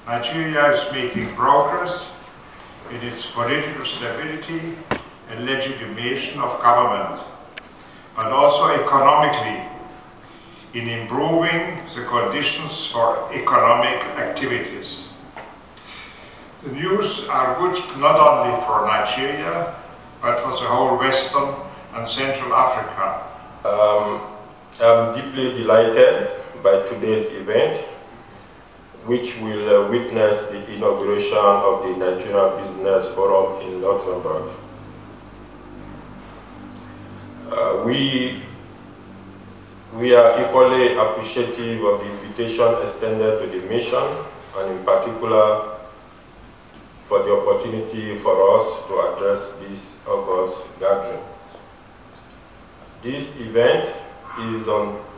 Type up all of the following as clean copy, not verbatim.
Nigeria is making progress in its political stability and legitimation of government, but also economically in improving the conditions for economic activities. The news are good not only for Nigeria, but for the whole Western and Central Africa. I'm deeply delighted by today's event, which will witness the inauguration of the Nigeria Business Forum in Luxembourg. We are equally appreciative of the invitation extended to the mission, and in particular for the opportunity for us to address this August gathering. This event is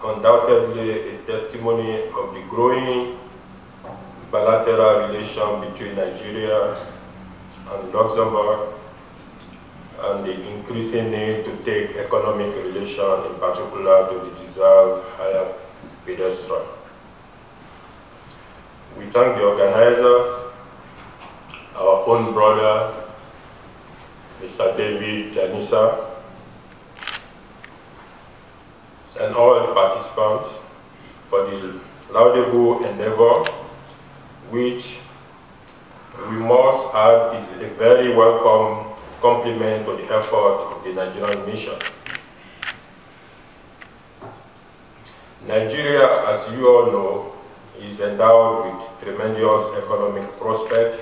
undoubtedly a testimony of the growing bilateral relation between Nigeria and Luxembourg, and the increasing need to take economic relations in particular to the deserved higher pedestal. We thank the organizers, our own brother, Mr. David Janissa, and all the participants for the laudable endeavor, which we must add is a very welcome compliment to the effort of the Nigerian mission. Nigeria, as you all know, is endowed with tremendous economic prospects,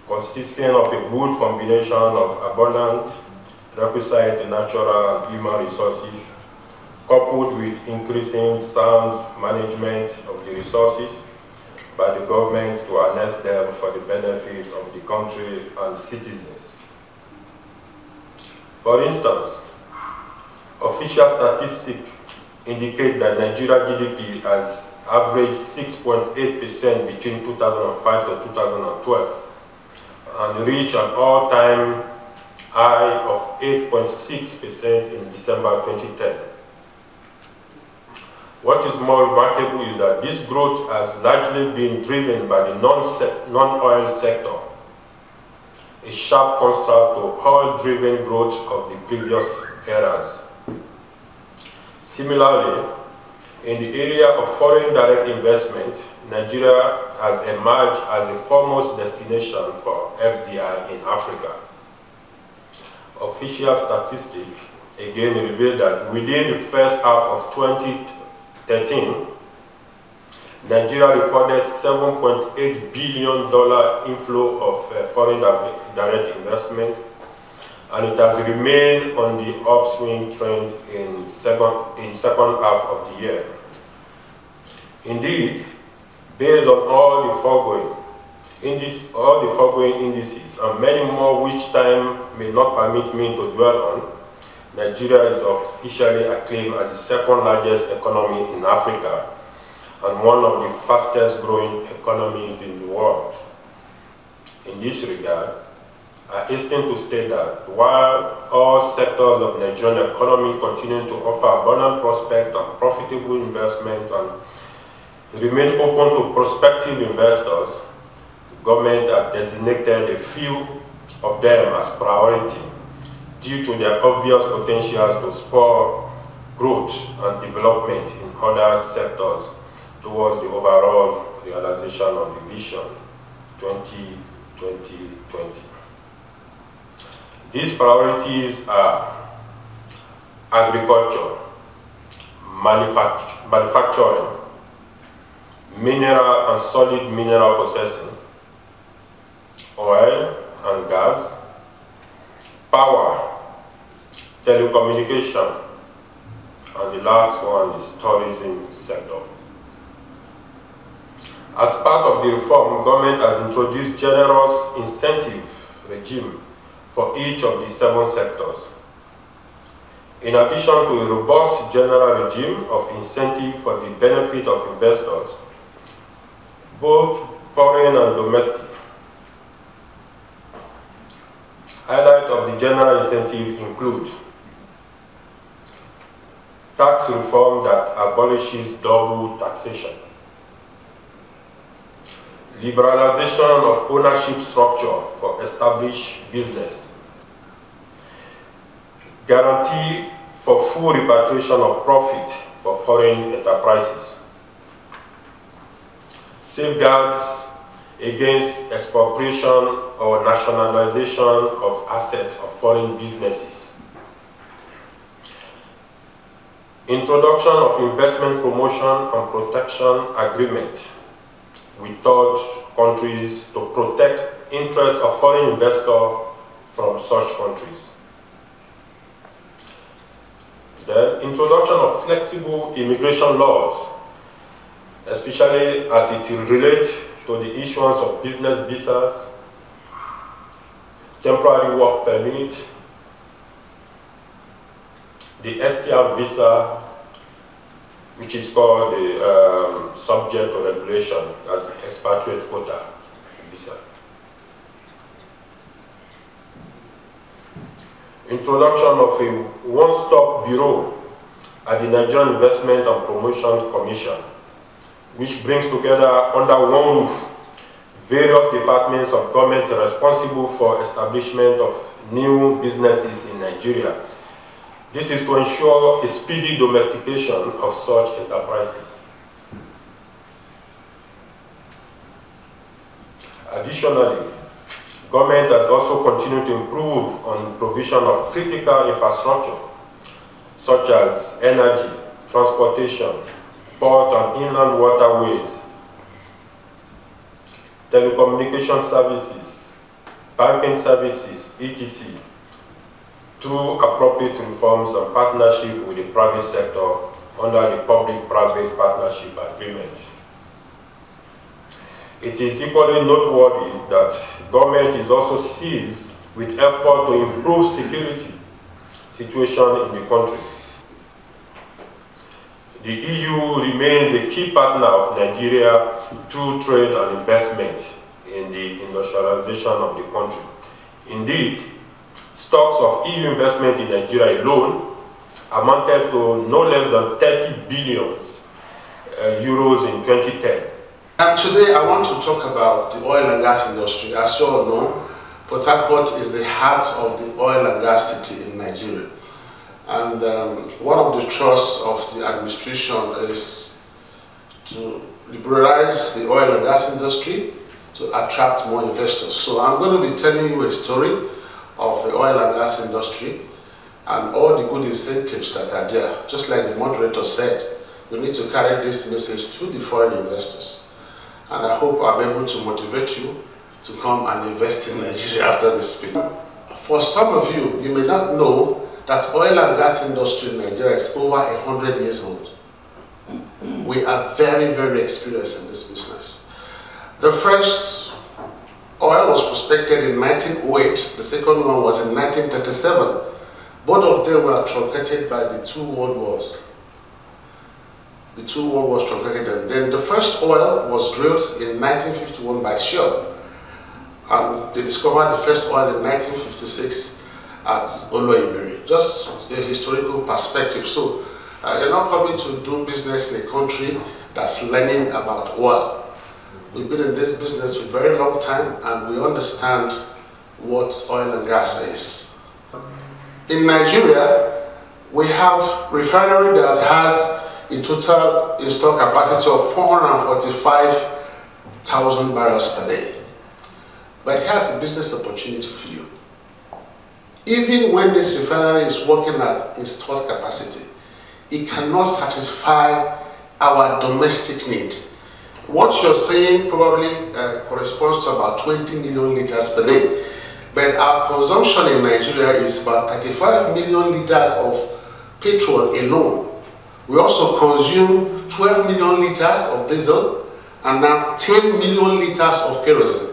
consisting of a good combination of abundant, requisite natural and human resources, coupled with increasing sound management of the resources by the government to harness them for the benefit of the country and citizens. For instance, official statistics indicate that Nigeria GDP has averaged 6.8% between 2005 to 2012 and reached an all-time high of 8.6% in December 2010. What is more remarkable is that this growth has largely been driven by the non-oil sector, a sharp contrast to oil-driven growth of the previous eras. Similarly, in the area of foreign direct investment, Nigeria has emerged as a foremost destination for FDI in Africa. Official statistics again reveal that within the first half of 2013, Nigeria recorded $7.8 billion inflow of foreign direct investment, and it has remained on the upswing trend in second half of the year. Indeed, based on all the foregoing indices and many more which time may not permit me to dwell on, Nigeria is officially acclaimed as the second largest economy in Africa and one of the fastest growing economies in the world. In this regard, I hasten to state that while all sectors of the Nigerian economy continue to offer abundant prospects and profitable investment and remain open to prospective investors, the government has designated a few of them as priority due to their obvious potentials to spur growth and development in other sectors towards the overall realization of the vision 2020. These priorities are agriculture, manufacturing, mineral and solid mineral processing, oil and gas, power, telecommunication, and the last one is tourism sector. As part of the reform, government has introduced generous incentive regime for each of the 7 sectors. In addition to a robust general regime of incentive for the benefit of investors, both foreign and domestic. Highlights of the general incentive include tax reform that abolishes double taxation, liberalization of ownership structure for established business, guarantee for full repatriation of profit for foreign enterprises, safeguards against expropriation or nationalization of assets of foreign businesses, introduction of investment promotion and protection agreement with third countries to protect interests of foreign investors from such countries. The introduction of flexible immigration laws, especially as it relates to the issuance of business visas, temporary work permit, the STR visa, which is called the subject to regulation as expatriate quota visa. Introduction of a one-stop bureau at the Nigerian Investment and Promotion Commission, which brings together under one roof various departments of government responsible for establishment of new businesses in Nigeria. This is to ensure a speedy domestication of such enterprises. Additionally, government has also continued to improve on provision of critical infrastructure, such as energy, transportation, port and inland waterways, telecommunication services, banking services, etc., through appropriate reforms and partnership with the private sector under the Public-Private Partnership Agreement. It is equally noteworthy that government is also seized with effort to improve security situation in the country. The EU remains a key partner of Nigeria through trade and investment in the industrialization of the country. Indeed, stocks of EU investment in Nigeria alone amounted to no less than 30 billion euros in 2010. And today I want to talk about the oil and gas industry. As you all know, Port Harcourt is the heart of the oil and gas city in Nigeria. And one of the thrusts of the administration is to liberalize the oil and gas industry to attract more investors. So I'm going to be telling you a story of the oil and gas industry and all the good incentives that are there. Just like the moderator said, we need to carry this message to the foreign investors. And I hope I'm able to motivate you to come and invest in Nigeria after this speech. For some of you, you may not know that oil and gas industry in Nigeria is over 100 years old. We are very, very experienced in this business. The first oil was prospected in 1908, the second one was in 1937. Both of them were truncated by the two world wars. The two world wars truncated them. Then the first oil was drilled in 1951 by Shell. And they discovered the first oil in 1956 at Oloibiri. Just a historical perspective. So you're not coming to do business in a country that's learning about oil. We've been in this business for a very long time and we understand what oil and gas is. In Nigeria, we have refinery that has a total installed capacity of 445,000 barrels per day. But it has a business opportunity for you. Even when this refinery is working at installed capacity, it cannot satisfy our domestic need. What you're saying probably corresponds to about 20 million liters per day. But our consumption in Nigeria is about 35 million liters of petrol alone. We also consume 12 million liters of diesel and now 10 million liters of kerosene.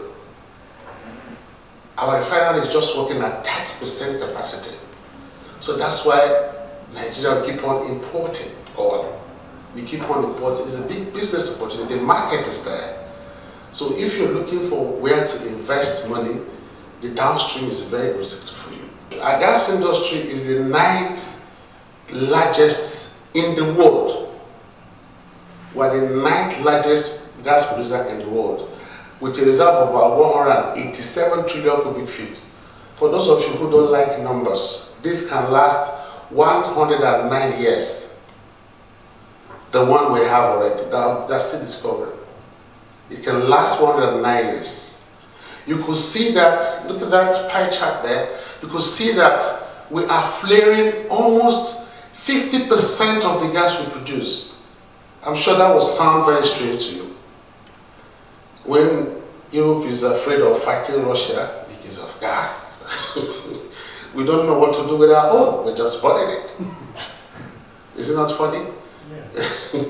Our refinery is just working at 30% capacity. So that's why Nigeria will keep on importing oil. We keep on importing. It's a big business opportunity. The market is there. So if you're looking for where to invest money, the downstream is a very good sector for you. Our gas industry is the 9th largest in the world. We're the 9th largest gas producer in the world. with a reserve of about 187 trillion cubic feet. For those of you who don't like numbers, this can last 109 years. The one we have already, that's still discovered. It can last 109 years. You could see that, look at that pie chart there, you could see that we are flaring almost 50% of the gas we produce. I'm sure that will sound very strange to you. When Europe is afraid of fighting Russia because of gas, we don't know what to do with our own. We're just burning it. Is it not funny? Yeah.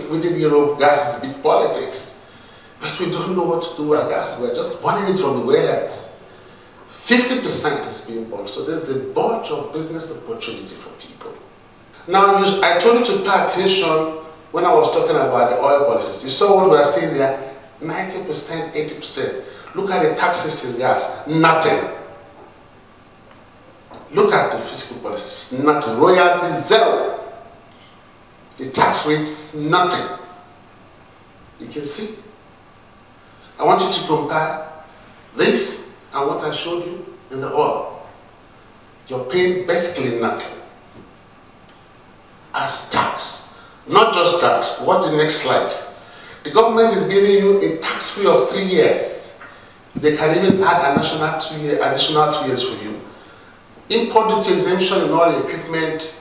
Within Europe, gas is big politics. But we don't know what to do with our gas. We're just burning it from the wellheads. 50% is being burned. So there's a bunch of business opportunity for people. Now, I told you to pay attention when I was talking about the oil policies. You saw what we are saying there, 90%, 80%. Look at the taxes in gas, nothing. Look at the fiscal policies, nothing. Royalty, zero. The tax rates, nothing. You can see. I want you to compare this and what I showed you in the oil. You're paying basically nothing as tax. Not just that. What's the next slide? The government is giving you a tax-free of 3 years. They can even add additional 2 years for you. Import duty exemption in all equipment,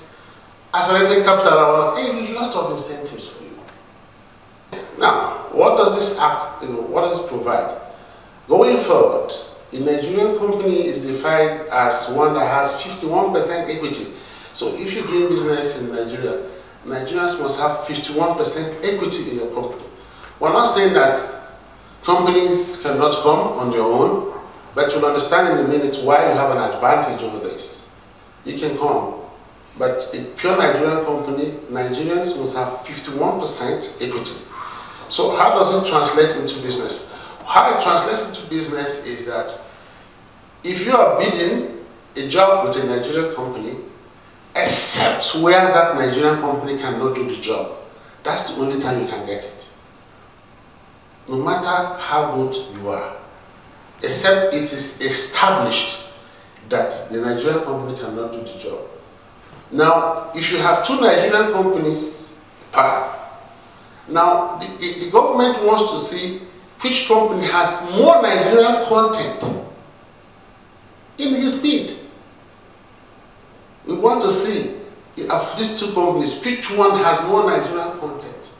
accelerated capital allowance, a lot of incentives for you. Now, what does this act, what does it provide? Going forward, a Nigerian company is defined as one that has 51% equity. So if you're doing business in Nigeria, Nigerians must have 51% equity in your company. We're not saying that companies cannot come on their own, but you'll understand in a minute why you have an advantage over this. You can come, but a pure Nigerian company, Nigerians must have 51% equity. So how does it translate into business? How it translates into business is that if you are bidding a job with a Nigerian company, except where that Nigerian company cannot do the job, that's the only time you can get it. No matter how good you are, except it is established that the Nigerian company cannot do the job. Now, if you have 2 Nigerian companies now the government wants to see which company has more Nigerian content in his bid. We want to see of these 2 companies, which one has more Nigerian content.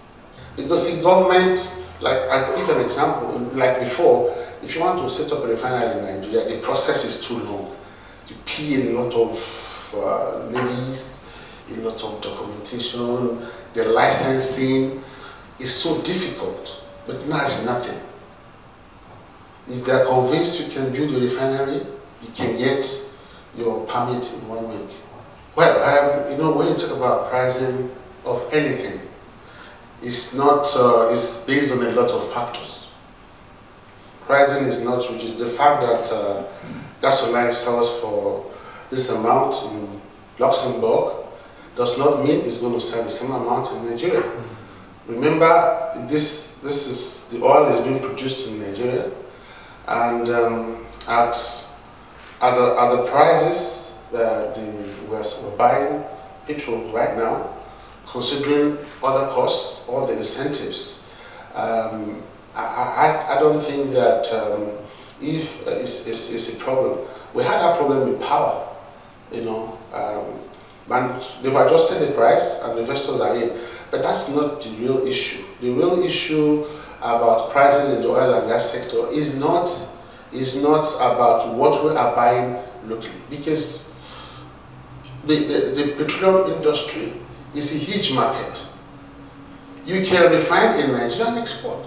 Because the government, like I give an example, like before, if you want to set up a refinery in Nigeria, the process is too long. You pay in a lot of levies, a lot of documentation, the licensing is so difficult, but now it's nothing. If they are convinced you can build a refinery, you can get your permit in 1 week. Well, when you talk about pricing of anything, it's not. It's based on a lot of factors. Pricing is not rigid. The fact that gasoline sells for this amount in Luxembourg does not mean it's going to sell the same amount in Nigeria. Remember, this is the oil is being produced in Nigeria, and at the prices that we're buying petrol right now, considering other costs, all the incentives, I don't think that if it's a problem. We had that problem with power, and they've adjusted the price and investors are in. But that's not the real issue. The real issue about pricing in the oil and gas sector is not about what we are buying locally, because the petroleum industry is a huge market. You can refine in Nigeria and export.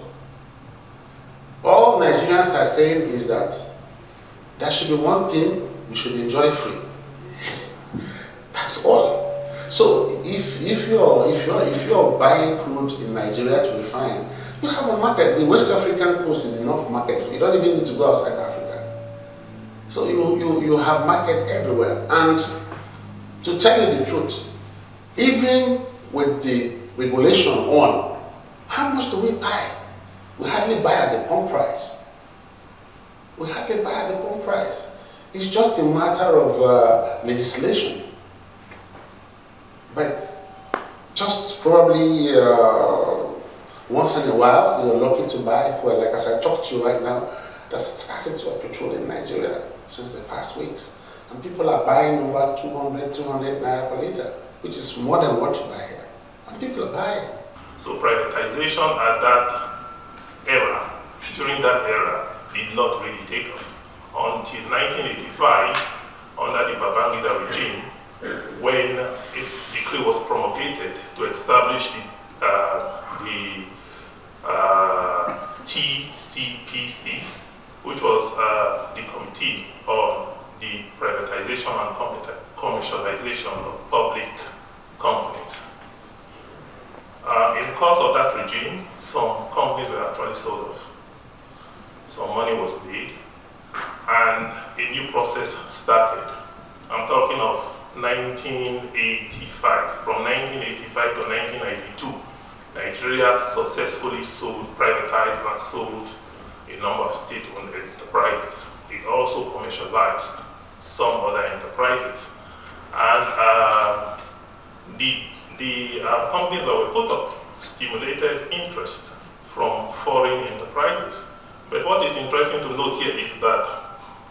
All Nigerians are saying is that there should be one thing we should enjoy free. That's all. So if you're buying crude in Nigeria to refine, you have a market. The West African coast is enough market. You don't even need to go outside Africa. So you have market everywhere. And to tell you the truth, even with the regulation on, how much do we buy? We hardly buy at the pump price. We hardly buy at the pump price. It's just a matter of legislation. But just probably once in a while, you're lucky to buy fuel. Like as I talk to you right now, there's a scarcity of petrol in Nigeria since the past weeks. And people are buying over 200 naira per liter, which is more than what you buy here. And people are buying. So privatization at that era, during that era, did not really take off. Until 1985, under the Babangida regime, when a decree was promulgated to establish the TCPC, which was the Committee on the Privatization and Commercialization of Public Companies. In the course of that regime, some companies were actually sold off. Some money was paid, and a new process started. I'm talking of 1985. From 1985 to 1992, Nigeria successfully privatized and sold a number of state-owned enterprises. It also commercialized some other enterprises. And the companies that were put up stimulated interest from foreign enterprises. But what is interesting to note here is that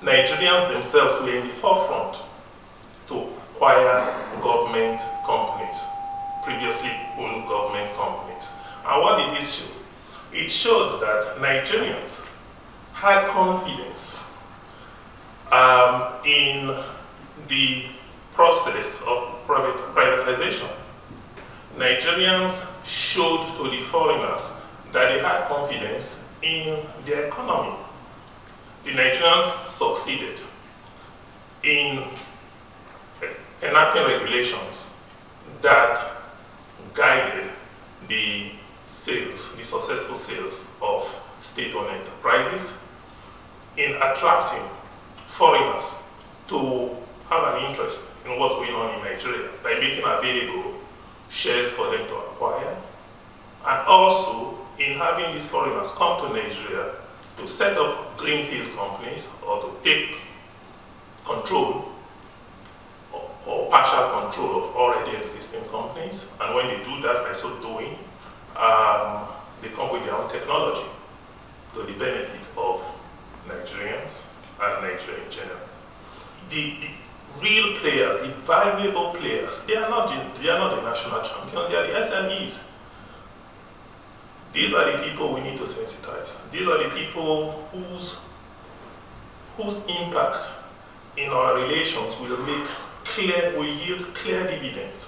Nigerians themselves were in the forefront to acquire government companies, previously owned government companies. And what did this show? It showed that Nigerians had confidence in the process of privatization. Nigerians showed to the foreigners that they had confidence in their economy. The Nigerians succeeded in enacting regulations that guided the sales, the successful sales of state-owned enterprises, in attracting foreigners to have an interest in what's going on in Nigeria by making available shares for them to acquire, and also in having these foreigners come to Nigeria to set up greenfield companies or to take control or partial control of already existing companies. And when they do that, by so doing, they come with their own technology to the benefit of Nigerians and Nigeria in general. The real players, the valuable players, they are not the national champions, they are the SMEs. These are the people we need to sensitize. These are the people whose impact in our relations will yield clear dividends.